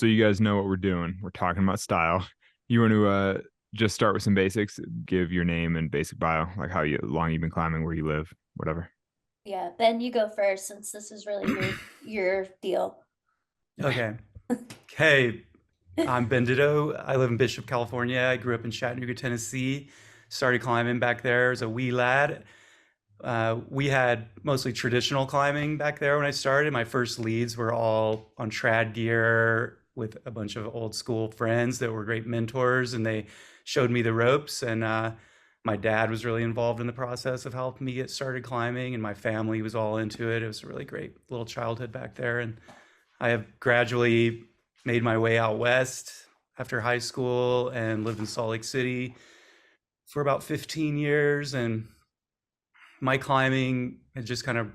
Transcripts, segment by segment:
so you guys know what we're doing. We're talking about style. You want to just start with some basics, give your name and basic bio, like long you've been climbing, where you live, whatever. Yeah, Ben, you go first since this is really your deal. Okay. Hey, I'm Ben Ditto. I live in Bishop, California. I grew up in Chattanooga, Tennessee. Started climbing back there as a wee lad. We had mostly traditional climbing back there when I started. My first leads were all on trad gear with a bunch of old school friends that were great mentors, and they showed me the ropes. And my dad was really involved in the process of helping me get started climbing, and my family was all into it. It was a really great little childhood back there. And I have gradually made my way out west after high school and lived in Salt Lake City for about 15 years. And my climbing had just kind of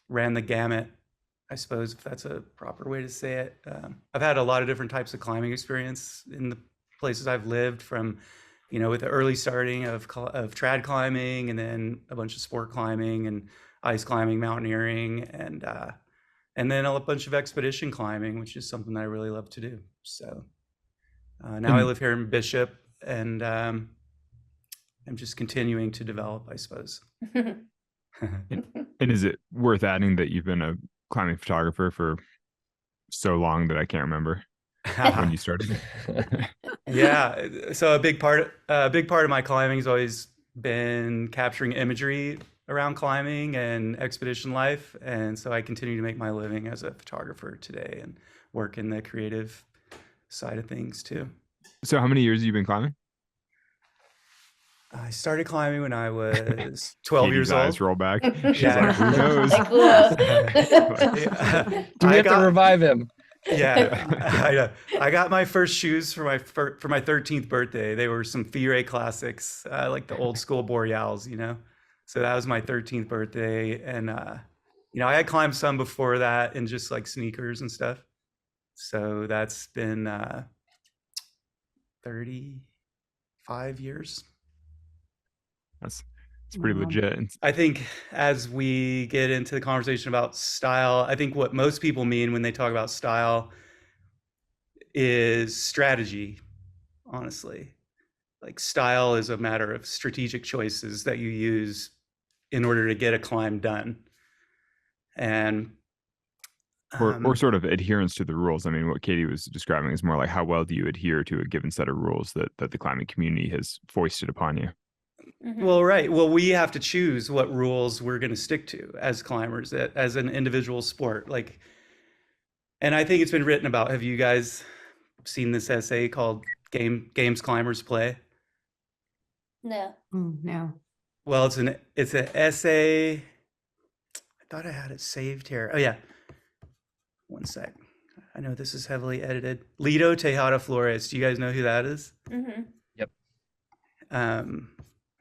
ran the gamut, I suppose, if that's a proper way to say it. I've had a lot of different types of climbing experience in the places I've lived, from, with the early starting of trad climbing, and then a bunch of sport climbing and ice climbing, mountaineering, and then a bunch of expedition climbing, which is something that I really love to do. So now I live here in Bishop, and I'm just continuing to develop, I suppose. And is it worth adding that you've been a climbing photographer for so long that I can't remember when you started? Yeah, so a big part of my climbing has always been capturing imagery around climbing and expedition life, and so I continue to make my living as a photographer today and work in the creative side of things too. So how many years have you been climbing? I started climbing when I was 12 years old. Eyes roll back. She's Yeah. like, who knows? Do we have to revive him? Yeah, I got my first shoes for my 13th birthday. They were some Fire classics, like the old school Boreals, So that was my 13th birthday, and I had climbed some before that in just like sneakers and stuff. So that's been 35 years. It's pretty legit. I think as we get into the conversation about style, I think what most people mean when they talk about style is strategy, honestly. Like, style is a matter of strategic choices that you use in order to get a climb done. And or sort of adherence to the rules. I mean, what Katie was describing is more like how well do you adhere to a given set of rules that the climbing community has foisted upon you. Well, right. Well, we have to choose what rules we're going to stick to as climbers, as an individual sport. And I think it's been written about. Have you guys seen this essay called Games Climbers Play? No. No. Well, it's an essay. I thought I had it saved here. Oh yeah. One sec. I know this is heavily edited. Lido Tejada Flores. Do you guys know who that is? Mm-hmm. Yep.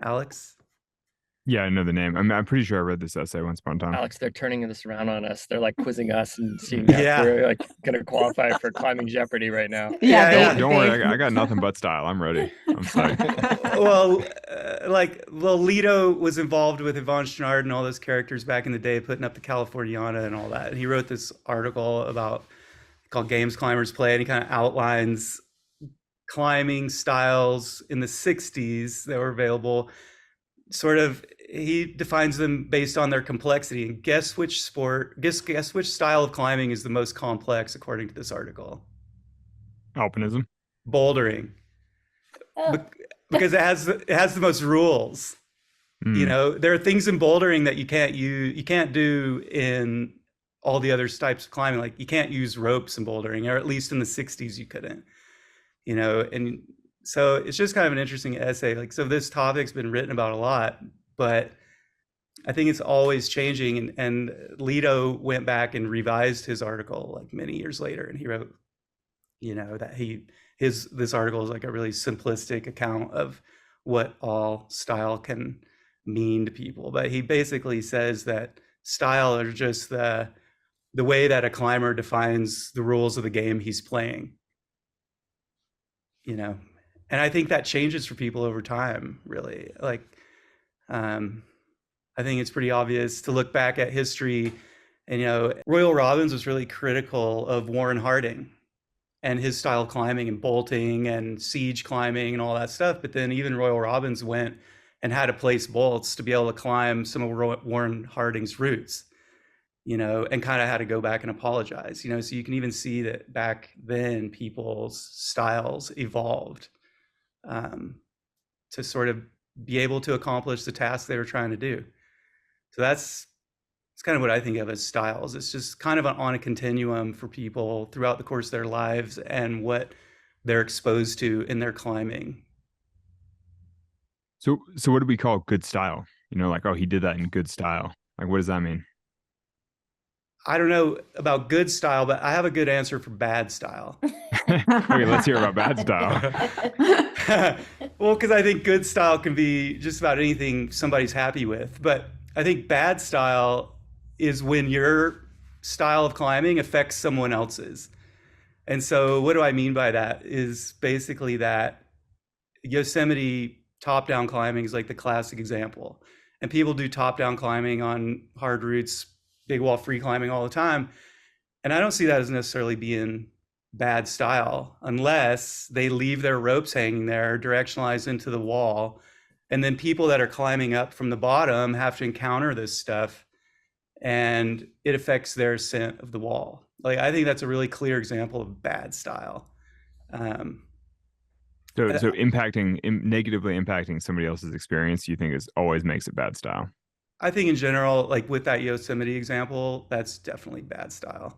Alex? Yeah, I know the name. I'm pretty sure I read this essay once upon a time. Alex, they're turning this around on us. They're like quizzing us and seeing if we're like going to qualify for Climbing Jeopardy right now. Don't worry. I got nothing but style. I'm ready. I'm psyched. Well, Lido was involved with Yvon Chouinard and all those characters back in the day, putting up the Californiana and all that. And he wrote this article called Games Climbers Play, and he kind of outlines climbing styles in the 60s that were available. He defines them based on their complexity, and guess which style of climbing is the most complex according to this article? Alpinism. Bouldering. Because it has the most rules. There are things in bouldering that you can't do in all the other types of climbing. Like, you can't use ropes in bouldering, or at least in the 60s you couldn't. And so it's just kind of an interesting essay. So this topic's been written about a lot, but I think it's always changing. And Lido went back and revised his article like many years later, and he wrote, that this article is like a really simplistic account of what all style can mean to people. But he basically says that style are just the way that a climber defines the rules of the game he's playing. And I think that changes for people over time, really. I think it's pretty obvious to look back at history And, Royal Robbins was really critical of Warren Harding and his style of climbing and bolting and siege climbing and all that stuff. But then even Royal Robbins went and had to place bolts to be able to climb some of Warren Harding's routes, and kind of had to go back and apologize, so you can even see that back then people's styles evolved to sort of be able to accomplish the task they were trying to do. So it's kind of what I think of as styles. It's just kind of on a continuum for people throughout the course of their lives and what they're exposed to in their climbing. So what do we call good style? Like, oh, he did that in good style. Like, what does that mean? I don't know about good style, but I have a good answer for bad style. Okay, let's hear about bad style. Well, because I think good style can be just about anything somebody's happy with. But I think bad style is when your style of climbing affects someone else's. And so what do I mean by that is basically that Yosemite top-down climbing is like the classic example. And people do top-down climbing on hard routes, big wall free climbing all the time. And I don't see that as necessarily being bad style unless they leave their ropes hanging there, directionalized into the wall. And then people that are climbing up from the bottom have to encounter this stuff and it affects their ascent of the wall. Like, I think that's a really clear example of bad style. So negatively impacting somebody else's experience, you think always makes it bad style? I think in general, like with that Yosemite example, that's definitely bad style.